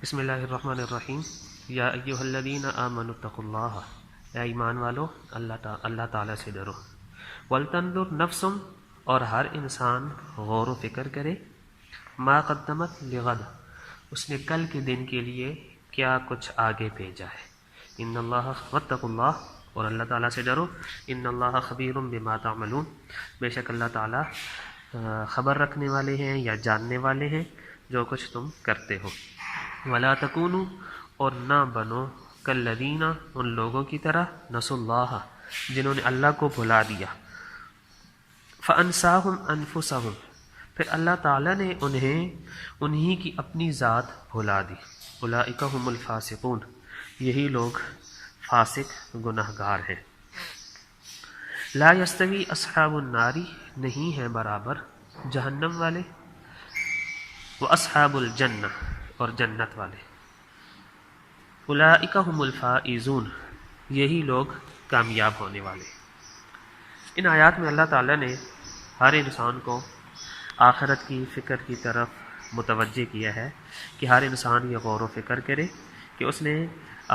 بسم اللہ الرحمن الرحیم یا ایہا الذین آمنوا اتقوا اللہ، اے ایمان والو اللہ تعالیٰ سے ڈرو۔ ولتنظر نفس، اور ہر انسان غور و فکر کرے، ما قدمت لغد، اس نے کل کے دن کے لیے کیا کچھ آگے بھیجا ہے۔ ان اللہ واتقوا اللہ، اور اللہ تعالیٰ سے ڈرو۔ ان اللہ خبیر بما تعملون، بے شک اللہ تعالیٰ خبر رکھنے والے ہیں یا جاننے والے ہیں جو کچھ تم کرتے ہو۔ ولا تکونوا، اور نہ بنو کالذین، ان لوگوں کی طرح نسوا اللہ، جنہوں نے اللہ کو بھلا دیا۔ فانساہم انفسہم، پھر اللہ تعالیٰ نے انہی کی اپنی ذات بھلا دی۔ اولئک ھم الفاسقون، یہی لوگ فاسق گناہگار ہیں۔ لا یستوی اصحاب النار، نہیں ہے برابر جہنم والے، و اصحاب الجنہ، اور جنت والے۔ اولئک ھم الفائزون، یہی لوگ کامیاب ہونے والے۔ ان آیات میں اللہ تعالیٰ نے ہر انسان کو آخرت کی فکر کی طرف متوجہ کیا ہے کہ ہر انسان یہ غور و فکر کرے کہ اس نے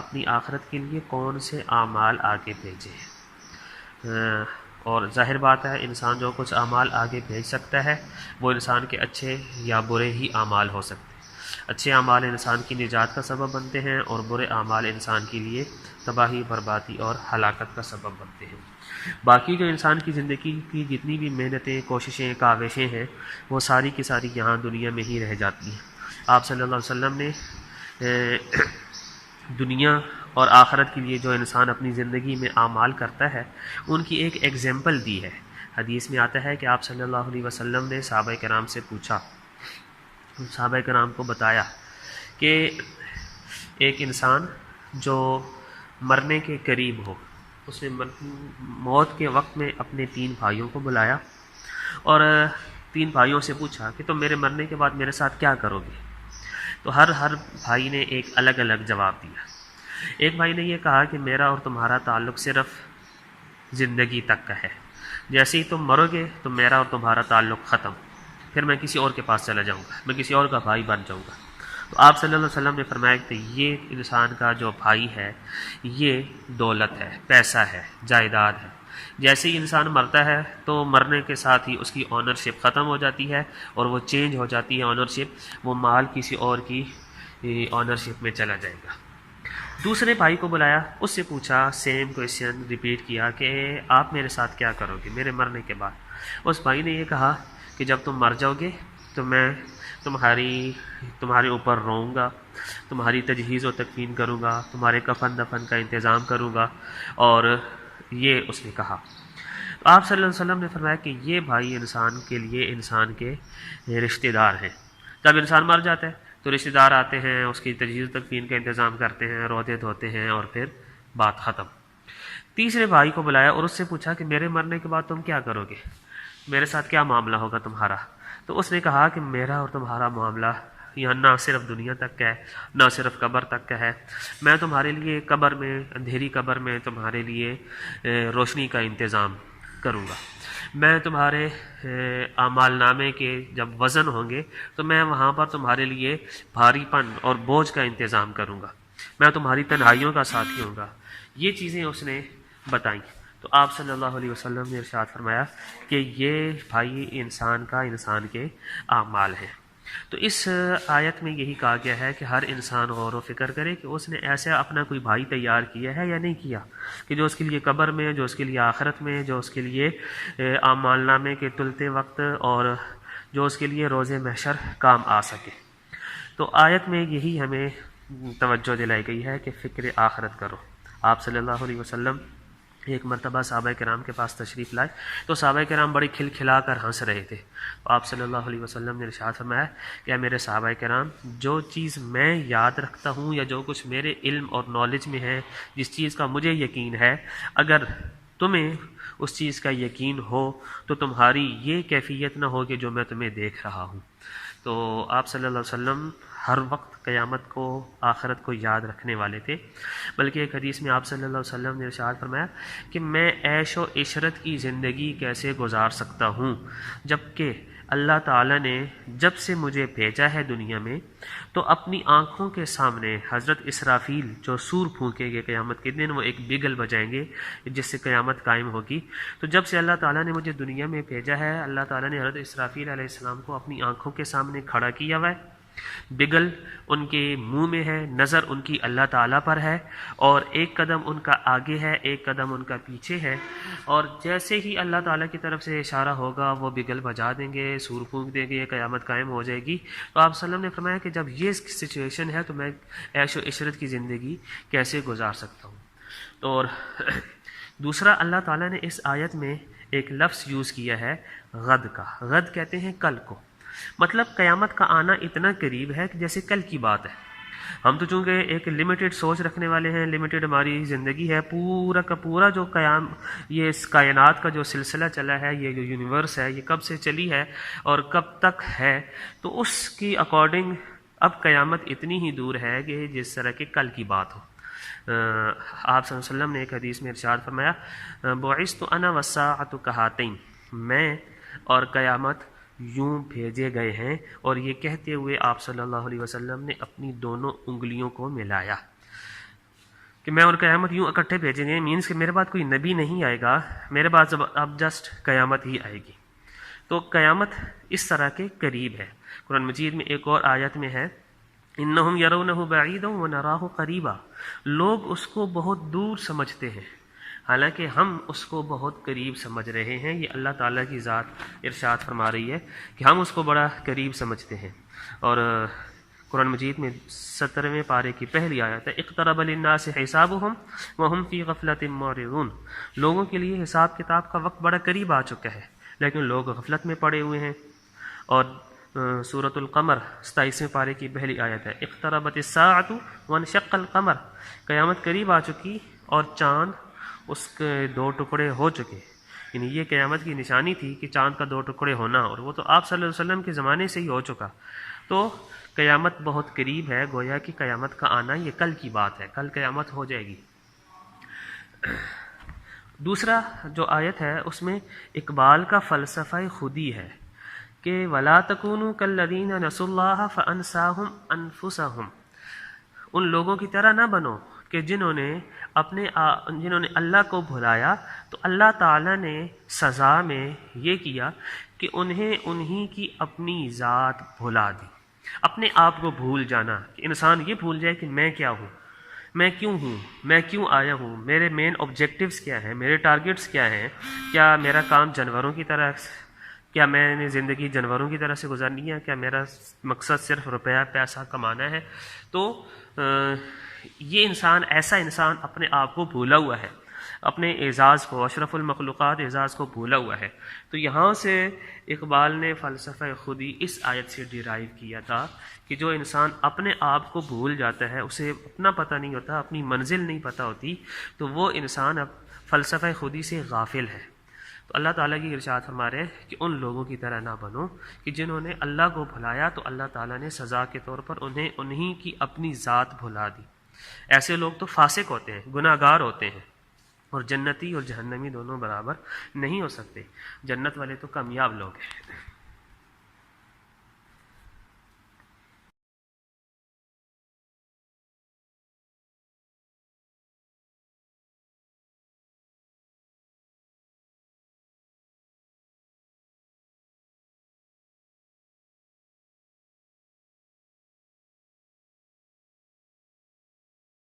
اپنی آخرت کے لیے کون سے اعمال آگے بھیجے ہیں۔ اور ظاہر بات ہے انسان جو کچھ اعمال آگے بھیج سکتا ہے وہ انسان کے اچھے یا برے ہی اعمال ہو سکتے ہیں۔ اچھے اعمال انسان کی نجات کا سبب بنتے ہیں، اور برے اعمال انسان کے لیے تباہی، بربادی اور ہلاکت کا سبب بنتے ہیں۔ باقی جو انسان کی زندگی کی جتنی بھی محنتیں، کوششیں، کاوشیں ہیں، وہ ساری کی ساری یہاں دنیا میں ہی رہ جاتی ہیں۔ آپ صلی اللہ علیہ وسلم نے دنیا اور آخرت کے لیے جو انسان اپنی زندگی میں اعمال کرتا ہے ان کی ایک ایگزامپل دی ہے۔ حدیث میں آتا ہے کہ آپ صلی اللہ علیہ وسلم نے صحابہ کرام سے پوچھا، صحابہ کرام کو بتایا کہ ایک انسان جو مرنے کے قریب ہو، اس نے موت کے وقت میں اپنے 3 بھائیوں کو بلایا اور 3 بھائیوں سے پوچھا کہ تم میرے مرنے کے بعد میرے ساتھ کیا کرو گے؟ تو ہر بھائی نے ایک الگ الگ جواب دیا۔ ایک بھائی نے یہ کہا کہ میرا اور تمہارا تعلق صرف زندگی تک کا ہے، جیسے ہی تم مرو گے تو میرا اور تمہارا تعلق ختم، پھر میں کسی اور کے پاس چلا جاؤں گا، میں کسی اور کا بھائی بن جاؤں گا۔ تو آپ صلی اللہ علیہ وسلم نے فرمایا کہ یہ انسان کا جو بھائی ہے یہ دولت ہے، پیسہ ہے، جائیداد ہے۔ جیسے ہی انسان مرتا ہے تو مرنے کے ساتھ ہی اس کی آنرشپ ختم ہو جاتی ہے اور وہ چینج ہو جاتی ہے آنرشپ، وہ مال کسی اور کی آنرشپ میں چلا جائے گا۔ دوسرے بھائی کو بلایا، اس سے پوچھا، سیم کویشچن ریپیٹ کیا کہ آپ میرے ساتھ کیا کرو گے میرے مرنے کے بعد؟ اس بھائی نے یہ کہا کہ جب تم مر جاؤ گے تو میں تمہارے اوپر روؤں گا، تمہاری تجہیز و تکفین کروں گا، تمہارے کفن دفن کا انتظام کروں گا، اور یہ اس نے کہا۔ تو آپ صلی اللہ علیہ وسلم نے فرمایا کہ یہ بھائی انسان کے لیے انسان کے رشتہ دار ہیں۔ جب انسان مر جاتا ہے تو رشتہ دار آتے ہیں، اس کی تجہیز و تکفین کا انتظام کرتے ہیں، روتے دھوتے ہیں، اور پھر بات ختم۔ تیسرے بھائی کو بلایا اور اس سے پوچھا کہ میرے مرنے کے بعد تم کیا کرو گے، میرے ساتھ کیا معاملہ ہوگا تمہارا؟ تو اس نے کہا کہ میرا اور تمہارا معاملہ یہاں نہ صرف دنیا تک کا ہے، نہ صرف قبر تک کا ہے، میں تمہارے لیے قبر میں، اندھیری قبر میں تمہارے لیے روشنی کا انتظام کروں گا۔ میں تمہارے اعمال نامے کے جب وزن ہوں گے تو میں وہاں پر تمہارے لیے بھاری پن اور بوجھ کا انتظام کروں گا، میں تمہاری تنہائیوں کا ساتھی ہوں گا۔ یہ چیزیں اس نے بتائیں۔ تو آپ صلی اللہ علیہ وسلم نے ارشاد فرمایا کہ یہ بھائی انسان کے اعمال ہیں۔ تو اس آیت میں یہی کہا گیا ہے کہ ہر انسان غور و فکر کرے کہ اس نے ایسا اپنا کوئی بھائی تیار کیا ہے یا نہیں کیا، کہ جو اس کے لیے قبر میں، جو اس کے لیے آخرت میں، جو اس کے لیے اعمال نامے کے تلتے وقت، اور جو اس کے لیے روز محشر کام آ سکے۔ تو آیت میں یہی ہمیں توجہ دلائی گئی ہے کہ فکر آخرت کرو۔ آپ صلی اللہ علیہ وسلم ایک مرتبہ صحابہ کرام کے پاس تشریف لائے تو صحابہ کرام بڑے کھل کھلا کر ہنس رہے تھے۔ تو آپ صلی اللہ علیہ وسلم نے ارشاد فرمایا کہ اے میرے صحابہ کرام، جو چیز میں یاد رکھتا ہوں یا جو کچھ میرے علم اور نالج میں ہے، جس چیز کا مجھے یقین ہے، اگر تمہیں اس چیز کا یقین ہو تو تمہاری یہ کیفیت نہ ہو کہ جو میں تمہیں دیکھ رہا ہوں۔ تو آپ صلی اللہ علیہ وسلم ہر وقت قیامت کو، آخرت کو یاد رکھنے والے تھے۔ بلکہ ایک حدیث میں آپ صلی اللہ علیہ وسلم نے ارشاد فرمایا کہ میں عیش و عشرت کی زندگی کیسے گزار سکتا ہوں جبکہ اللہ تعالیٰ نے جب سے مجھے بھیجا ہے دنیا میں تو اپنی آنکھوں کے سامنے حضرت اسرافیل جو سور پھونکیں گے قیامت کے دن، وہ ایک بگل بجائیں گے جس سے قیامت قائم ہوگی، تو جب سے اللہ تعالیٰ نے مجھے دنیا میں بھیجا ہے اللہ تعالیٰ نے حضرت اسرافیل علیہ السلام کو اپنی آنکھوں کے سامنے کھڑا کیا ہوا ہے، بگل ان کے منہ میں ہے، نظر ان کی اللہ تعالیٰ پر ہے، اور ایک قدم ان کا آگے ہے، ایک قدم ان کا پیچھے ہے، اور جیسے ہی اللہ تعالیٰ کی طرف سے اشارہ ہوگا وہ بگل بجا دیں گے، سور پھونک دیں گے، قیامت قائم ہو جائے گی۔ تو آپ صلی اللہ علیہ وسلم نے فرمایا کہ جب یہ سچویشن ہے تو میں عیش و عشرت کی زندگی کیسے گزار سکتا ہوں۔ اور دوسرا، اللہ تعالیٰ نے اس آیت میں ایک لفظ یوز کیا ہے غد کا، غد کہتے ہیں کل کو، مطلب قیامت کا آنا اتنا قریب ہے کہ جیسے کل کی بات ہے۔ ہم تو چونکہ ایک لمیٹڈ سوچ رکھنے والے ہیں، لمیٹڈ ہماری زندگی ہے، پورا کا پورا جو یہ اس کائنات کا جو سلسلہ چلا ہے، یہ جو یونیورس ہے، یہ کب سے چلی ہے اور کب تک ہے، تو اس کی اکارڈنگ اب قیامت اتنی ہی دور ہے کہ جس طرح کہ کل کی بات ہو۔ آپ صلی اللہ علیہ وسلم نے ایک حدیث میں ارشاد فرمایا، بعثت انا والساعۃ کہاتین، میں اور قیامت یوں بھیجے گئے ہیں، اور یہ کہتے ہوئے آپ صلی اللہ علیہ وسلم نے اپنی دونوں انگلیوں کو ملایا کہ میں اور قیامت یوں اکٹھے بھیجے گئے، مینس کہ میرے بعد کوئی نبی نہیں آئے گا، میرے بعد اب جسٹ قیامت ہی آئے گی۔ تو قیامت اس طرح کے قریب ہے۔ قرآن مجید میں ایک اور آیت میں ہے، انہم یرونہ بعیدا ونراہ قریبا، لوگ اس کو بہت دور سمجھتے ہیں حالانکہ ہم اس کو بہت قریب سمجھ رہے ہیں۔ یہ اللہ تعالیٰ کی ذات ارشاد فرما رہی ہے کہ ہم اس کو بڑا قریب سمجھتے ہیں۔ اور قرآن مجید میں 17ویں پارے کی پہلی آیت ہے، اقترب للناس حسابهم وهم فی غفلۃ معرضون، لوگوں کے لیے حساب کتاب کا وقت بڑا قریب آ چکا ہے لیکن لوگ غفلت میں پڑے ہوئے ہیں۔ اور سورۃ القمر 27ویں پارے کی پہلی آیت ہے، اقتربت الساعۃ وانشق القمر، قیامت قریب آ چکی اور چاند اس کے 2 ٹکڑے ہو چکے، یعنی یہ قیامت کی نشانی تھی کہ چاند کا 2 ٹکڑے ہونا، اور وہ تو آپ صلی اللہ علیہ وسلم کے زمانے سے ہی ہو چکا۔ تو قیامت بہت قریب ہے، گویا کہ قیامت کا آنا یہ کل کی بات ہے، کل قیامت ہو جائے گی۔ دوسرا جو آیت ہے اس میں اقبال کا فلسفہ خودی ہے کہ وَلَا تَكُونُوا كَالَّذِينَ نَسُوا اللَّهَ فَأَنسَاهُمْ أَنفُسَهُمْ، ان لوگوں کی طرح نہ بنو کہ جنہوں نے اللہ کو بھلایا تو اللہ تعالیٰ نے سزا میں یہ کیا کہ انہیں کی اپنی ذات بھلا دی، اپنے آپ کو بھول جانا، کہ انسان یہ بھول جائے کہ میں کیا ہوں، میں کیوں ہوں، میں کیوں آیا ہوں، میرے مین آبجیکٹیوز کیا ہیں، میرے ٹارگٹس کیا ہیں، کیا میرا کام جانوروں کی طرح، کیا میں نے زندگی جانوروں کی طرح سے گزارنی ہے، کیا میرا مقصد صرف روپیہ پیسہ کمانا ہے۔ تو یہ ایسا انسان اپنے آپ کو بھولا ہوا ہے، اپنے اعزاز کو، اشرف المخلوقات اعزاز کو بھولا ہوا ہے۔ تو یہاں سے اقبال نے فلسفہ خودی اس آیت سے ڈیرائیو کیا تھا کہ جو انسان اپنے آپ کو بھول جاتا ہے، اسے اپنا پتہ نہیں ہوتا، اپنی منزل نہیں پتہ ہوتی، تو وہ انسان اب فلسفہ خودی سے غافل ہے۔ تو اللہ تعالیٰ کی ارشاد فرما رہے ہیں کہ ان لوگوں کی طرح نہ بنو کہ جنہوں نے اللہ کو بھلایا تو اللہ تعالیٰ نے سزا کے طور پر انہیں کی اپنی ذات بھلا دی۔ ایسے لوگ تو فاسق ہوتے ہیں، گناہ گار ہوتے ہیں، اور جنتی اور جہنمی دونوں برابر نہیں ہو سکتے۔ جنت والے تو کامیاب لوگ ہیں۔